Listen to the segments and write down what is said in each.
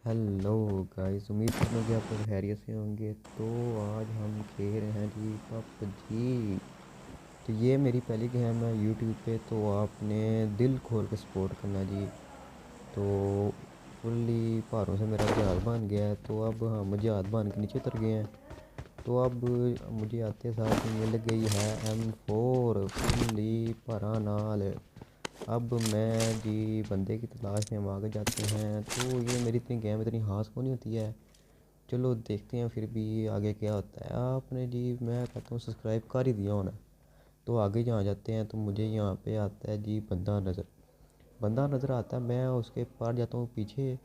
Hello guys, उम्मीद करता हूँ कि आप लोग खैरियत से होंगे। तो आज हम खेल रहे हैं जी पबजी। तो ये मेरी पहली गेम है यूट्यूब पे, तो आपने दिल खोल के सपोर्ट करना जी। तो फुल्ली पहाड़ों से मेरा जहाज़ बन गया है, तो अब हम जहाज़ बन के नीचे उतर गए हैं। तो अब मुझे आते साथ ही मिल गई है M4 फुल्ली परा नाल। अब मैं जी बंदे की तलाश में हम आगे जाते हैं। तो ये मेरी इतनी गेम इतनी खास को नहीं होती है। चलो देखते हैं फिर भी आगे क्या होता है। आपने जी मैं कहता हूँ सब्सक्राइब कर ही दिया होना। तो आगे जहाँ जाते हैं तो मुझे यहाँ पे आता है जी बंदा नज़र आता है। मैं उसके पार जाता हूँ पीछे।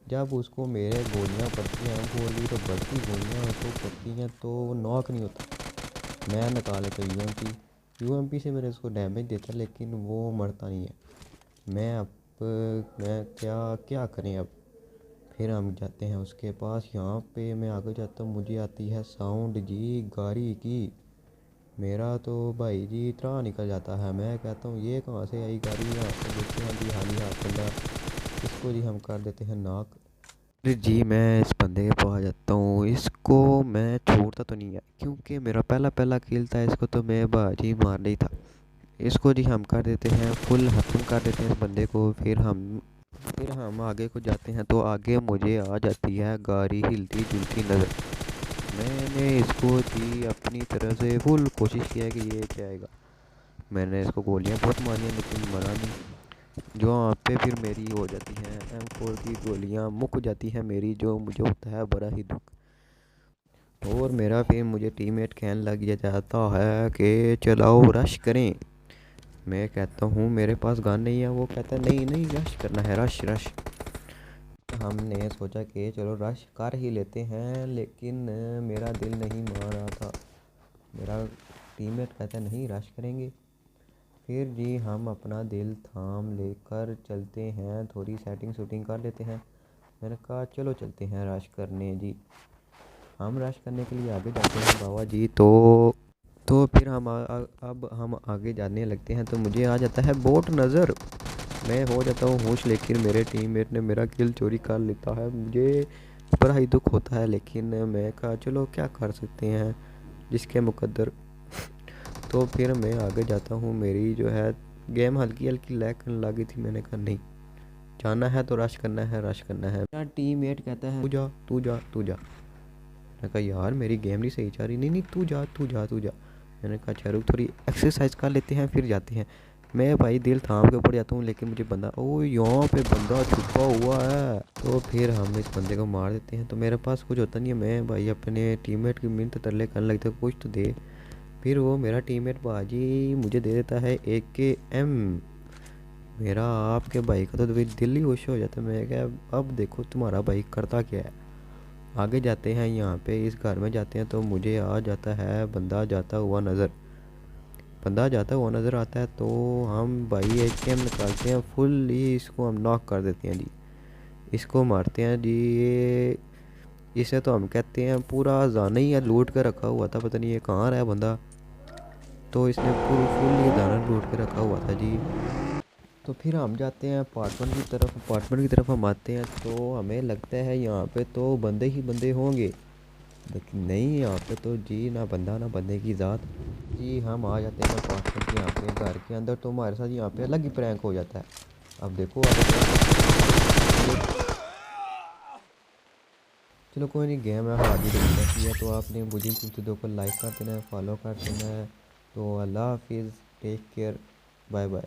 जब उसको मेरे गोलियाँ पड़ती हैं गोली तो बढ़ती गोलियाँ तो पड़ती हैं, तो वो नॉक नहीं होता। मैं निकाल लेता हूँ यूएमपी से मेरे उसको डैमेज देता, लेकिन वो मरता नहीं है। मैं अब मैं क्या क्या करें अब। फिर हम जाते हैं उसके पास। यहाँ पे मैं आगे जाता हूँ, मुझे आती है साउंड जी गाड़ी की। मेरा तो भाई जी इतना निकल जाता है। मैं कहता हूँ ये कहाँ से आई गाड़ी। यहाँ पे देखते हैं जी हाली हाथ बंदा, इसको जी हम कर देते हैं नॉक। फिर जी मैं इस बंदे के पास जाता हूँ, इसको मैं छोड़ता तो नहीं है क्योंकि मेरा पहला पहला खेल था। इसको तो मैं बाजी मार नहीं था। इसको जी हम कर देते हैं फुल ख़त्म कर देते हैं इस बंदे को। फिर हम आगे को जाते हैं। तो आगे मुझे आ जाती है गाड़ी हिलती जुलती नज़र। मैंने इसको जी अपनी तरह से फुल कोशिश किया है कि ये जाएगा। मैंने इसको गोलियां बहुत मारी हैं लेकिन मरा नहीं। जो वहाँ पे फिर मेरी हो जाती हैं M4 की गोलियां मुक जाती है मेरी, जो मुझे होता है बड़ा ही दुख। और मेरा फिर मुझे टीममेट कहने लग जाता है कि चलाओ रश करें। मैं कहता हूँ मेरे पास गन नहीं है। वो कहता है नहीं नहीं रश करना है, रश रश। हमने सोचा कि चलो रश कर ही लेते हैं, लेकिन मेरा दिल नहीं मान रहा था। मेरा टीममेट कहता है नहीं रश करेंगे। फिर जी हम अपना दिल थाम लेकर चलते हैं, थोड़ी सेटिंग शूटिंग कर लेते हैं। मैंने कहा चलो चलते हैं रश करने जी। हम रश करने के लिए आगे जाते हैं बाबा जी। तो फिर अब हम आगे जाने लगते हैं। तो मुझे आ जाता है बोट नज़र। मैं हो जाता हूँ होश, लेकिन मेरे टीममेट ने मेरा किल चोरी कर लेता है। मुझे बड़ा ही दुख होता है, लेकिन मैं कहा चलो क्या कर सकते हैं जिसके मुकद्दर। तो फिर मैं आगे जाता हूँ। मेरी जो है गेम हल्की हल्की लैग करने लगी थी। मैंने कहा नहीं जाना है तो रश करना है, रश करना है। मेरा टीममेट कहता है तू जा तू जा तू जा। मैंने कहा यार मेरी गेम नहीं सही चल रही। नहीं नहीं तू जा तू जा तू जा। मैंने कहा अच्छा रुक थोड़ी एक्सरसाइज कर लेते हैं फिर जाते हैं। मैं भाई दिल थाम के ऊपर जाता हूँ, लेकिन मुझे बंदा ओ यहाँ पे बंदा छुपा हुआ है। तो फिर हम इस बंदे को मार देते हैं। तो मेरे पास कुछ होता नहीं है। मैं भाई अपने टीममेट की मिन्नत तरले करने लगता हूँ कुछ तो दे। फिर वो मेरा टीममेट बाजी मुझे दे देता है AKM। मेरा आपके भाई का तो दिल ही खुश हो जाता है। मैं क्या अब देखो तुम्हारा भाई करता क्या है। आगे जाते हैं, यहाँ पे इस घर में जाते हैं। तो मुझे आ जाता है बंदा जाता हुआ नज़र आता है। तो हम भाई AKM निकालते हैं फुल ही इसको हम नॉक कर देते हैं जी। इसको मारते हैं जी। ये इसे तो हम कहते हैं पूरा जाना ही है लूट कर रखा हुआ था, पता नहीं ये कहाँ रहा बंदा। तो इसने फुल ही दाना लूट के रखा हुआ था जी। तो फिर हम जाते हैं अपार्टमेंट की तरफ हम आते हैं। तो हमें लगता है यहाँ पे तो बंदे ही बंदे होंगे, लेकिन नहीं यहाँ पे तो जी ना बंदा ना बंदे की ज़ात। जी हम आ जाते हैं अपार्टमेंट के यहाँ पे घर के अंदर। तो हमारे साथ यहाँ पे अलग ही प्रैंक हो जाता है। अब देखो आगे क्या होता है। चलो कोई नहीं, गेम है हार भी देखी जाती है। तो आपने मुझे इन चीज़ों को लाइक कर देना है, फॉलो कर देना है। तो अल्लाह हाफिज़, टेक केयर, बाय बाय।